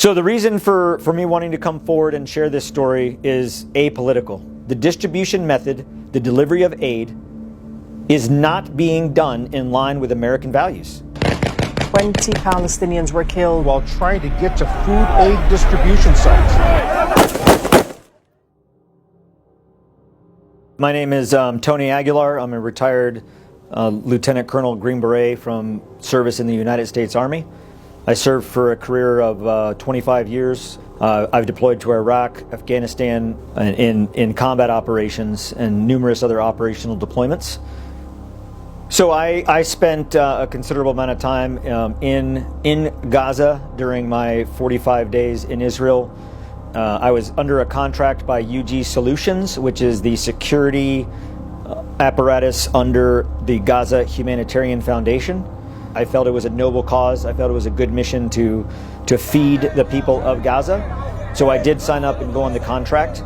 So the reason for me wanting to come forward and share this story is apolitical. The distribution method, the delivery of aid, is not being done in line with American values. 20 Palestinians were killed while trying to get to food aid distribution sites. My name is Tony Aguilar. I'm a retired Lieutenant Colonel Green Beret from service in the United States Army. I served for a career of 25 years. I've deployed to Iraq, Afghanistan in combat operations and numerous other operational deployments. So I spent a considerable amount of time in Gaza during my 45 days in Israel. I was under a contract by UG Solutions, which is the security apparatus under the Gaza Humanitarian Foundation. I felt it was a noble cause. I felt it was a good mission to feed the people of Gaza. So I did sign up and go on the contract.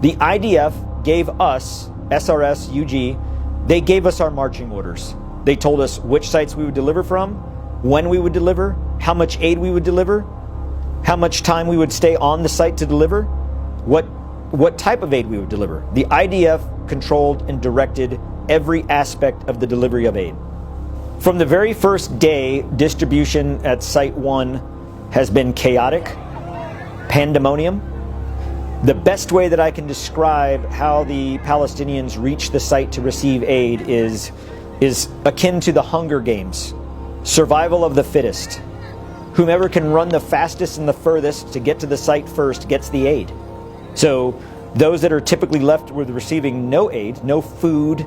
The IDF gave us, SRS, UG, they gave us our marching orders. They told us which sites we would deliver from, when we would deliver, how much aid we would deliver, how much time we would stay on the site to deliver, what type of aid we would deliver. The IDF controlled and directed every aspect of the delivery of aid. From the very first day, distribution at Site 1 has been chaotic, pandemonium. The best way that I can describe how the Palestinians reach the site to receive aid is akin to the Hunger Games. Survival of the fittest. Whomever can run the fastest and the furthest to get to the site first gets the aid. So those that are typically left with receiving no aid, no food,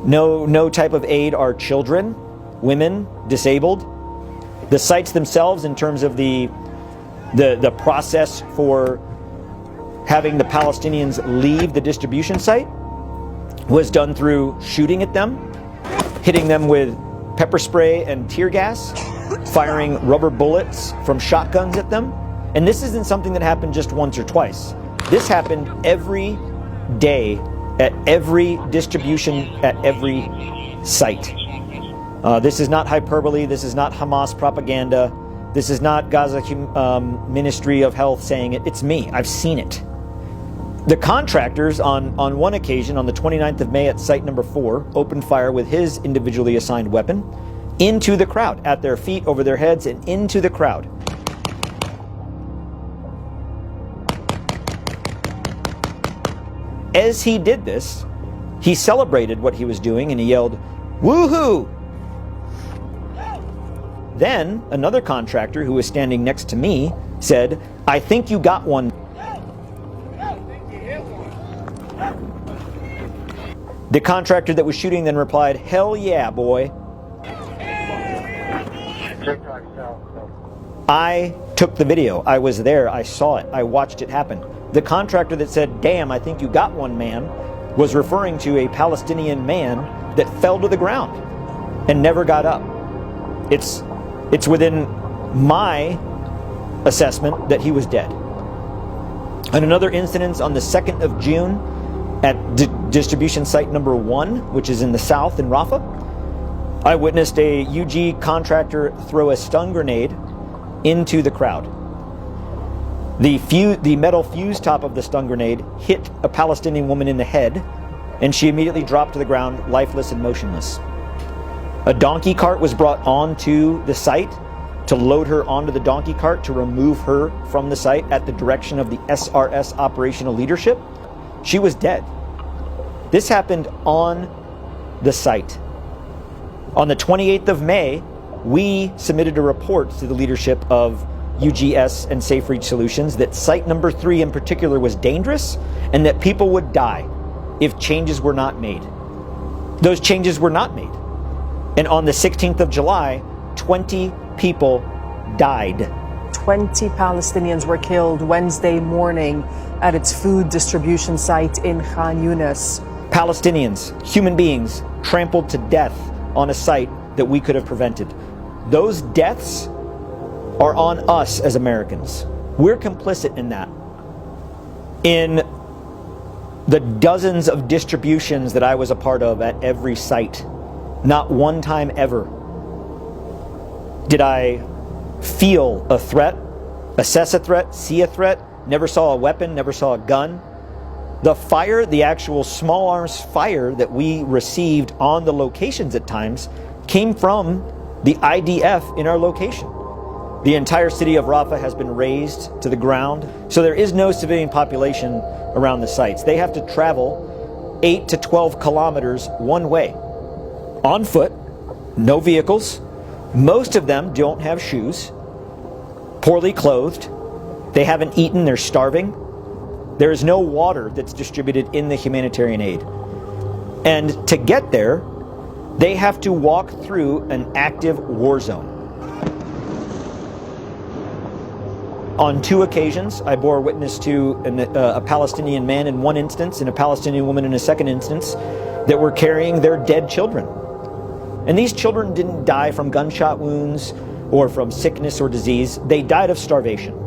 no type of aid are children, women, disabled. The sites themselves, in terms of the process for having the Palestinians leave the distribution site, was done through shooting at them, hitting them with pepper spray and tear gas, firing rubber bullets from shotguns at them. And this isn't something that happened just once or twice. This happened every day at every distribution, at every site. This is not hyperbole. This is not Hamas propaganda. This is not Gaza Ministry of Health saying it. It's me. I've seen it. The contractors on one occasion, on the 29th of May at site number 4, opened fire with his individually assigned weapon into the crowd, at their feet, over their heads, and into the crowd. As he did this, he celebrated what he was doing and he yelled, "Woohoo!" Then another contractor who was standing next to me said, "I think you got one." The contractor that was shooting then replied, "Hell yeah, boy." I took the video. I was there. I saw it. I watched it happen. The contractor that said, "Damn, I think you got one, man," was referring to a Palestinian man that fell to the ground and never got up. It's within my assessment that he was dead. And another incident on the 2nd of June at distribution site number 1, which is in the south in Rafah, I witnessed a UG contractor throw a stun grenade into the crowd. The metal fuse top of the stun grenade hit a Palestinian woman in the head, and she immediately dropped to the ground, lifeless and motionless. A donkey cart was brought onto the site to load her onto the donkey cart to remove her from the site at the direction of the SRS operational leadership. She was dead. This happened on the site. On the 28th of May, we submitted a report to the leadership of UGS and Safe Reach Solutions that site number 3 in particular was dangerous and that people would die if changes were not made. Those changes were not made. And on the 16th of July, 20 people died. 20 Palestinians were killed Wednesday morning at its food distribution site in Khan Yunis. Palestinians, human beings, trampled to death on a site that we could have prevented. Those deaths are on us as Americans. We're complicit in that. In the dozens of distributions that I was a part of at every site, not one time ever did I feel a threat assess a threat, see a threat, never saw a weapon, never saw a gun. The fire, the actual small arms fire that we received on the locations at times came from the IDF in our location. The entire city of Rafah has been razed to the ground, so there is no civilian population around the sites. They have to travel 8 to 12 kilometers one way, on foot, no vehicles. Most of them don't have shoes, poorly clothed, they haven't eaten, they're starving. There is no water that's distributed in the humanitarian aid. And to get there, they have to walk through an active war zone. On 2 occasions, I bore witness to a Palestinian man in one instance and a Palestinian woman in a second instance that were carrying their dead children. And these children didn't die from gunshot wounds or from sickness or disease. They died of starvation.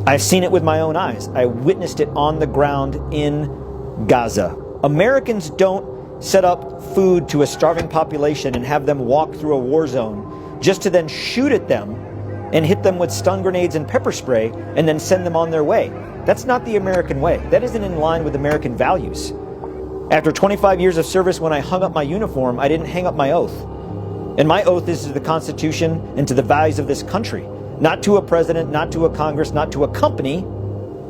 I've seen it with my own eyes. I witnessed it on the ground in Gaza. Americans don't set up food to a starving population and have them walk through a war zone just to then shoot at them and hit them with stun grenades and pepper spray and then send them on their way. That's not the American way. That isn't in line with American values. After 25 years of service, when I hung up my uniform, I didn't hang up my oath. And my oath is to the Constitution and to the values of this country. Not to a president, not to a Congress, not to a company,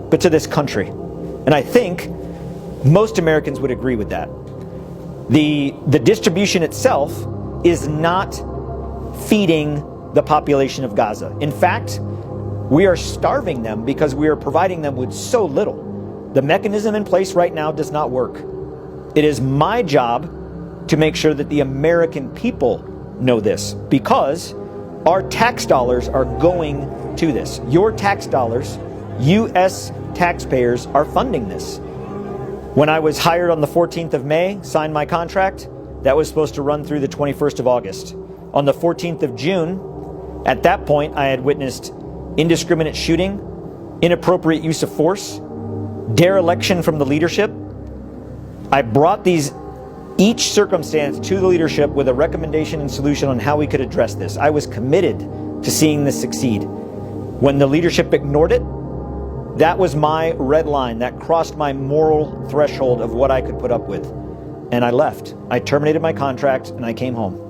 but to this country. And I think most Americans would agree with that. The distribution itself is not feeding the population of Gaza. In fact, we are starving them because we are providing them with so little. The mechanism in place right now does not work. It is my job to make sure that the American people know this, because our tax dollars are going to this. Your tax dollars, U.S. taxpayers, are funding this. When I was hired on the 14th of May, signed my contract, that was supposed to run through the 21st of August. On the 14th of June, at that point, I had witnessed indiscriminate shooting, inappropriate use of force, dereliction from the leadership. I brought each circumstance to the leadership with a recommendation and solution on how we could address this. I was committed to seeing this succeed. When the leadership ignored it, that was my red line. That crossed my moral threshold of what I could put up with. And I left. I terminated my contract and I came home.